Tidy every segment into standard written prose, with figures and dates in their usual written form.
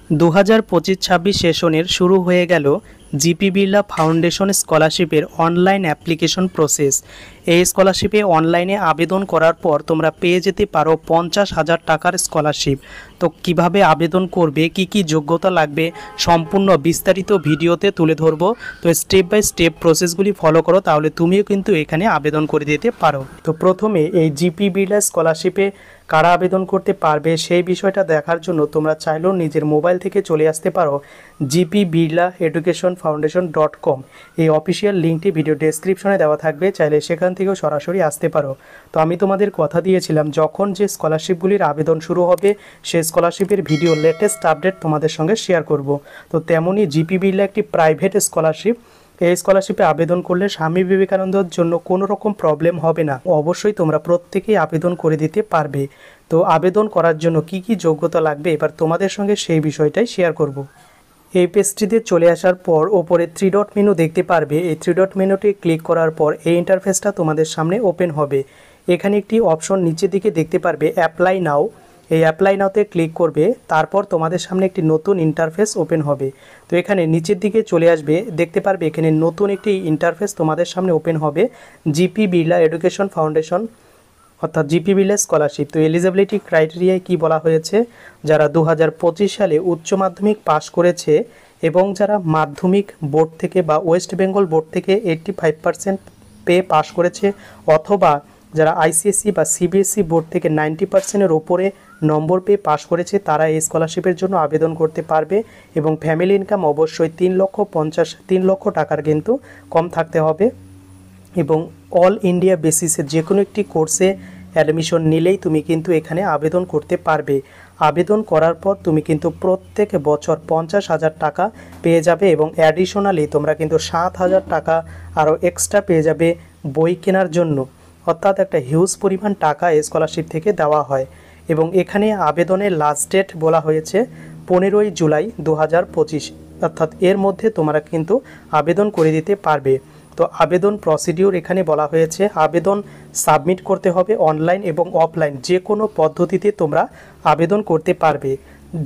2025-26 সেশনের শুরু হয়ে গেল জিপি বিড়লা ফাউন্ডেশন স্কলারশিপের অনলাইন অ্যাপ্লিকেশন প্রসেস। এই স্কলারশিপে অনলাইনে আবেদন করার পর তোমরা পেয়ে যেতে পারো 50,000 টাকার স্কলারশিপ। তো কিভাবে আবেদন করবে, কি যোগ্যতা লাগবে, সম্পূর্ণ বিস্তারিত ভিডিওতে তুলে ধরবো। তো স্টেপ বাই স্টেপ প্রসেসগুলি ফলো করো, তাহলে তুমিও কিন্তু এখানে আবেদন করে দিতে পারো। তো প্রথমে এই জিপি বিড়লা স্কলারশিপে কারা আবেদন করতে পারবে সেই বিষয়টা দেখার জন্য তোমরা চাইলেও নিজের মোবাইল থেকে চলে আসতে পারো gpbirlaeducationfoundation.com। এই অফিসিয়াল লিঙ্কটি ভিডিও ডেসক্রিপশনে দেওয়া থাকবে, চাইলে সেখান থেকেও সরাসরি আসতে পারো। তো আমি তোমাদের কথা দিয়েছিলাম যখন যে স্কলারশিপগুলির আবেদন শুরু হবে সেই স্কলারশিপের ভিডিও লেটেস্ট আপডেট তোমাদের সঙ্গে শেয়ার করব। তো তেমনই জিপি বিড়লা একটি প্রাইভেট স্কলারশিপ। এই স্কলারশিপে আবেদন করলে স্বামী বিবেকানন্দের জন্য কোনো রকম প্রবলেম হবে না। অবশ্যই তোমরা প্রত্যেকেই আবেদন করে দিতে পারবে। তো আবেদন করার জন্য কি যোগ্যতা লাগবে এবার তোমাদের সঙ্গে সেই বিষয়টাই শেয়ার করব। এই পেজটিতে চলে আসার পর ওপরে 3 ডট মেনু দেখতে পারবে। এই 3 ডট মেনুটি ক্লিক করার পর এই ইন্টারফেসটা তোমাদের সামনে ওপেন হবে। এখানে একটি অপশন নিচের দিকে দেখতে পারবে অ্যাপ্লাই নাও। এই অ্যাপ্লাই নাওতে ক্লিক করবে, তারপর তোমাদের সামনে একটি নতুন ইন্টারফেস ওপেন হবে। তো এখানে নিচের দিকে চলে আসবে, দেখতে পারবে এখানে নতুন একটি ইন্টারফেস তোমাদের সামনে ওপেন হবে, জিপি বিড়লা এডুকেশন ফাউন্ডেশন অর্থাৎ জিপি বিড়লা স্কলারশিপ। তো এলিজিবিলিটি ক্রাইটেরিয়ায় কি বলা হয়েছে, যারা 2025 সালে উচ্চ মাধ্যমিক পাশ করেছে এবং যারা মাধ্যমিক বোর্ড থেকে বা ওয়েস্ট বেঙ্গল বোর্ড থেকে 85% পেয়ে পাশ করেছে, অথবা যারা আইসিএসসি বা সিবিএসসি বোর্ড থেকে 90%-এর ওপরে নম্বর পেয়ে পাশ করেছে, তারা এই স্কলারশিপের জন্য আবেদন করতে পারবে। এবং ফ্যামিলি ইনকাম অবশ্যই 3 লক্ষ টাকার কিন্তু কম থাকতে হবে। এবং অল ইন্ডিয়া বেসিসে যে কোনো একটি কোর্সে অ্যাডমিশন নিলেই তুমি কিন্তু এখানে আবেদন করতে পারবে। আবেদন করার পর তুমি কিন্তু প্রত্যেক বছর 50,000 টাকা পেয়ে যাবে এবং অ্যাডিশনালি তোমরা কিন্তু 7,000 টাকা আরও এক্সট্রা পেয়ে যাবে বই কেনার জন্য। অর্থাৎ একটা হিউজ পরিমাণ টাকা এই স্কলারশিপ থেকে দেওয়া হয়। এবং এখানে আবেদনের লাস্ট ডেট বলা হয়েছে 15ই জুলাই 2025, অর্থাৎ এর মধ্যে তোমরা কিন্তু আবেদন করে দিতে পারবে। তো আবেদন প্রসিডিউর এখানে বলা হয়েছে, আবেদন সাবমিট করতে হবে অনলাইন এবং অফলাইন যে কোনো পদ্ধতিতে তোমরা আবেদন করতে পারবে।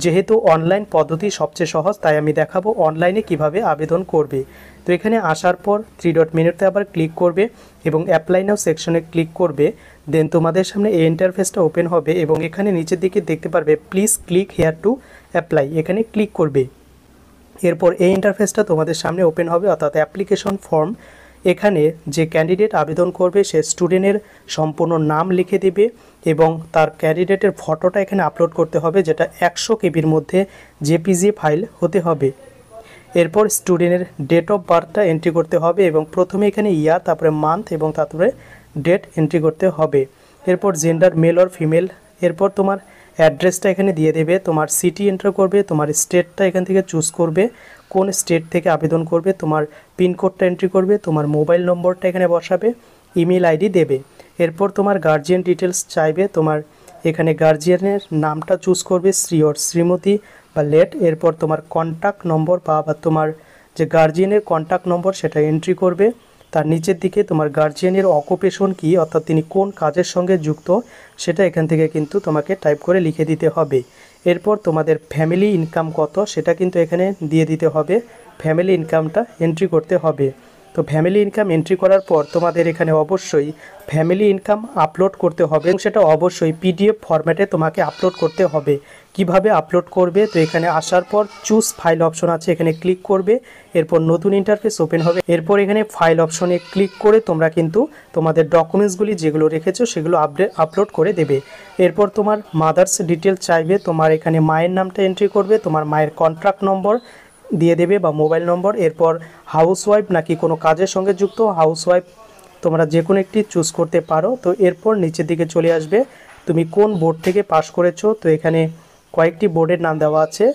যেহেতু অনলাইন পদ্ধতি সবচেয়ে সহজ, তাই আমি দেখাবো অনলাইনে কিভাবে আবেদন করবে। তো এখানে আসার পর 3 ডট মেনুতে আবার ক্লিক করবে এবং অ্যাপ্লাই নাও সেকশনে ক্লিক করবে। দেন তোমাদের সামনে এই ইন্টারফেসটা ওপেন হবে এবং এখানে নিচের দিকে দেখতে পারবে please click here to apply, এখানে ক্লিক করবে। এরপর এই ইন্টারফেসটা তোমাদের সামনে ওপেন হবে, অর্থাৎ অ্যাপ্লিকেশন ফর্ম। এখানে যে ক্যান্ডিডেট আবেদন করবে সে স্টুডেন্টের সম্পূর্ণ নাম লিখে দেবে এবং তার ক্যান্ডিডেটের ফটোটা এখানে আপলোড করতে হবে, যেটা 100 কেবির মধ্যে জেপিজি ফাইল হতে হবে। এরপর স্টুডেন্টের ডেট অফ বার্থটা এন্ট্রি করতে হবে এবং প্রথমে এখানে ইয়ার, তারপরে মান্থ এবং তারপরে ডেট এন্ট্রি করতে হবে। এরপর জেন্ডার মেল অর ফিমেল। এরপর তোমার অ্যাড্রেসটা এখানে দিয়ে দেবে, তোমার সিটি এন্টার করবে, তোমার স্টেটটা এখান থেকে চুজ করবে কোন স্টেট থেকে আবেদন করবে, তোমার পিনকোডটা এন্ট্রি করবে, তোমার মোবাইল নম্বরটা এখানে বসাবে, ইমেল আইডি দেবে। এরপর তোমার গার্জিয়ান ডিটেলস চাইবে, তোমার এখানে গার্জিয়ানের নামটা চুজ করবে, শ্রী ওর শ্রীমতী বা লেট। এরপর তোমার কন্ট্যাক্ট নম্বর বা তোমার যে গার্জিয়ানের কন্ট্যাক্ট নম্বর সেটা এন্ট্রি করবে। তার নিচের দিকে তোমার গার্জিয়ানের অকুপেশন কি, অর্থাৎ তিনি কোন কাজের সঙ্গে যুক্ত, সেটা এখান থেকে কিন্তু তোমাকে টাইপ করে লিখে দিতে হবে। এরপর তোমাদের ফ্যামিলি ইনকাম কত সেটা কিন্তু এখানে দিয়ে দিতে হবে, ফ্যামিলি ইনকামটা এন্ট্রি করতে হবে। তো ফ্যামিলি ইনকাম এন্ট্রি করার পর তোমাদের এখানে অবশ্যই ফ্যামিলি ইনকাম আপলোড করতে হবে এবং সেটা অবশ্যই পিডিএফ ফরম্যাটে তোমাকে আপলোড করতে হবে। কিভাবে আপলোড করবে, তো এখানে আসার পর চুজ ফাইল অপশন আছে, এখানে ক্লিক করবে। এরপর নতুন ইন্টারফেস ওপেন হবে। এরপর এখানে ফাইল অপশনে ক্লিক করে তোমরা কিন্তু তোমাদের ডকুমেন্টসগুলি যেগুলো রেখেছো সেগুলো আপলোড করে দেবে। এরপর তোমার মাদার্স ডিটেল চাইবে, তোমার এখানে মায়ের নামটা এন্ট্রি করবে, তোমার মায়ের কন্ট্যাক্ট নম্বর দিয়ে দেবে বা মোবাইল নম্বর। এরপর হাউসওয়াইফ নাকি কোনো কাজের সঙ্গে যুক্ত, হাউসওয়াইফ তোমরা যে কোনো একটি চুজ করতে পারো। তো এরপর নিচের দিকে চলে আসবে তুমি কোন বোর্ড থেকে পাশ করেছো। তো এখানে কয়েকটি বোর্ডের নাম দেওয়া আছে,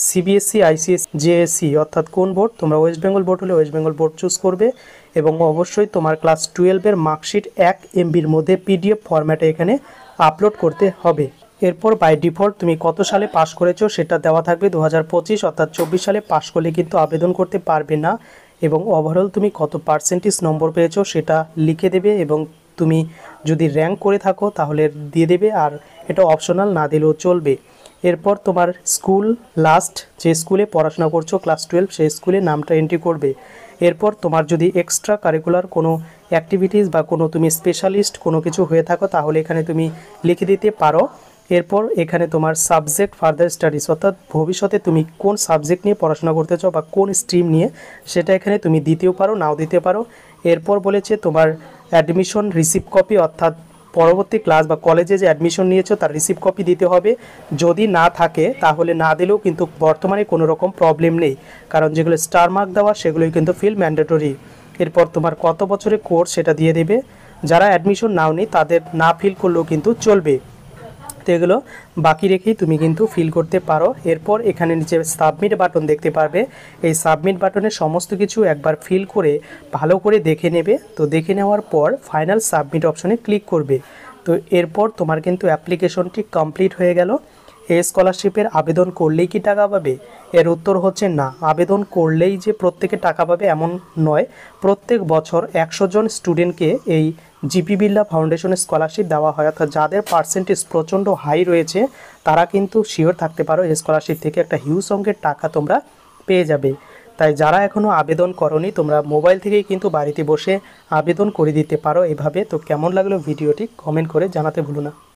সিবিএসসি, আইসিএসসি, জেএসসি, অর্থাৎ কোন বোর্ড। তোমরা ওয়েস্ট বেঙ্গল বোর্ড হলে ওয়েস্ট বেঙ্গল বোর্ড চুজ করবে এবং অবশ্যই তোমার ক্লাস 12-এর মার্কশিট 1 MBর মধ্যে পিডিএফ ফরম্যাটে এখানে আপলোড করতে হবে। এরপর বাই ডিফল্ট তুমি কত সালে পাশ করেছো সেটা দেওয়া থাকবে 2025, অর্থাৎ 24 সালে পাশ করলে কিন্তু আবেদন করতে পারবে না। এবং ওভারঅল তুমি কত পার্সেন্টেজ নম্বর পেয়েছো সেটা লিখে দেবে এবং তুমি যদি র্যাঙ্ক করে থাকো তাহলে দিয়ে দেবে, আর এটা অপশনাল না দিলেও চলবে। এরপর তোমার স্কুল লাস্ট যে স্কুলে পড়াশোনা করছো ক্লাস 12 সেই স্কুলে নামটা এন্ট্রি করবে। এরপর তোমার যদি এক্সট্রা কারিকুলার কোনো অ্যাক্টিভিটিস বা কোনো তুমি স্পেশালিস্ট কোনো কিছু হয়ে থাকো তাহলে এখানে তুমি লিখে দিতে পারো। এরপর এখানে তোমার সাবজেক্ট ফার্দার স্টাডিজ, অর্থাৎ ভবিষ্যতে তুমি কোন সাবজেক্ট নিয়ে পড়াশোনা করতে চাও বা কোন স্ট্রিম নিয়ে সেটা এখানে তুমি দিতেও পারো নাও দিতে পারো। এরপর বলেছে তোমার অ্যাডমিশন রিসিপ্ট কপি, অর্থাৎ পরবর্তী ক্লাস বা কলেজে যে অ্যাডমিশন নিয়েছো তার রিসিপ্ট কপি দিতে হবে। যদি না থাকে তাহলে না দিলেও কিন্তু বর্তমানে কোনো রকম প্রবলেম নেই, কারণ যেগুলো স্টার মার্ক দেওয়া সেগুলোই কিন্তু ফিল ম্যান্ডেটরি। এরপর তোমার কত বছরের কোর্স সেটা দিয়ে দেবে। যারা অ্যাডমিশন নাওনি তাদের না ফিল করলেও কিন্তু চলবে, তো এগুলো বাকি রেখেই তুমি কিন্তু ফিল করতে পারো। এরপর এখানে নিচে সাবমিট বাটন দেখতে পারবে, এই সাবমিট বাটনে সমস্ত কিছু একবার ফিল করে ভালো করে দেখে নেবে। তো দেখে নেওয়ার পর ফাইনাল সাবমিট অপশনে ক্লিক করবে। তো এরপর তোমার কিন্তু অ্যাপ্লিকেশনটি কমপ্লিট হয়ে গেল। এই স্কলারশিপের আবেদন করলেই কি টাকা পাবে? এর উত্তর হচ্ছে না, আবেদন করলেই যে প্রত্যেকে টাকা পাবে এমন নয়। প্রত্যেক বছর 100 জন স্টুডেন্টকে এই জিপি বিড়লা ফাউন্ডেশনের স্কলারশিপ দেওয়া হয়, অর্থাৎ যাদের পার্সেন্টেজ প্রচণ্ড হাই রয়েছে তারা কিন্তু শিওর থাকতে পারো এই স্কলারশিপ থেকে একটা হিউজ অঙ্কের টাকা তোমরা পেয়ে যাবে। তাই যারা এখনও আবেদন করনি তোমরা মোবাইল থেকেই কিন্তু বাড়িতে বসে আবেদন করে দিতে পারো এভাবে। তো কেমন লাগলো ভিডিওটি কমেন্ট করে জানাতে ভুলো না।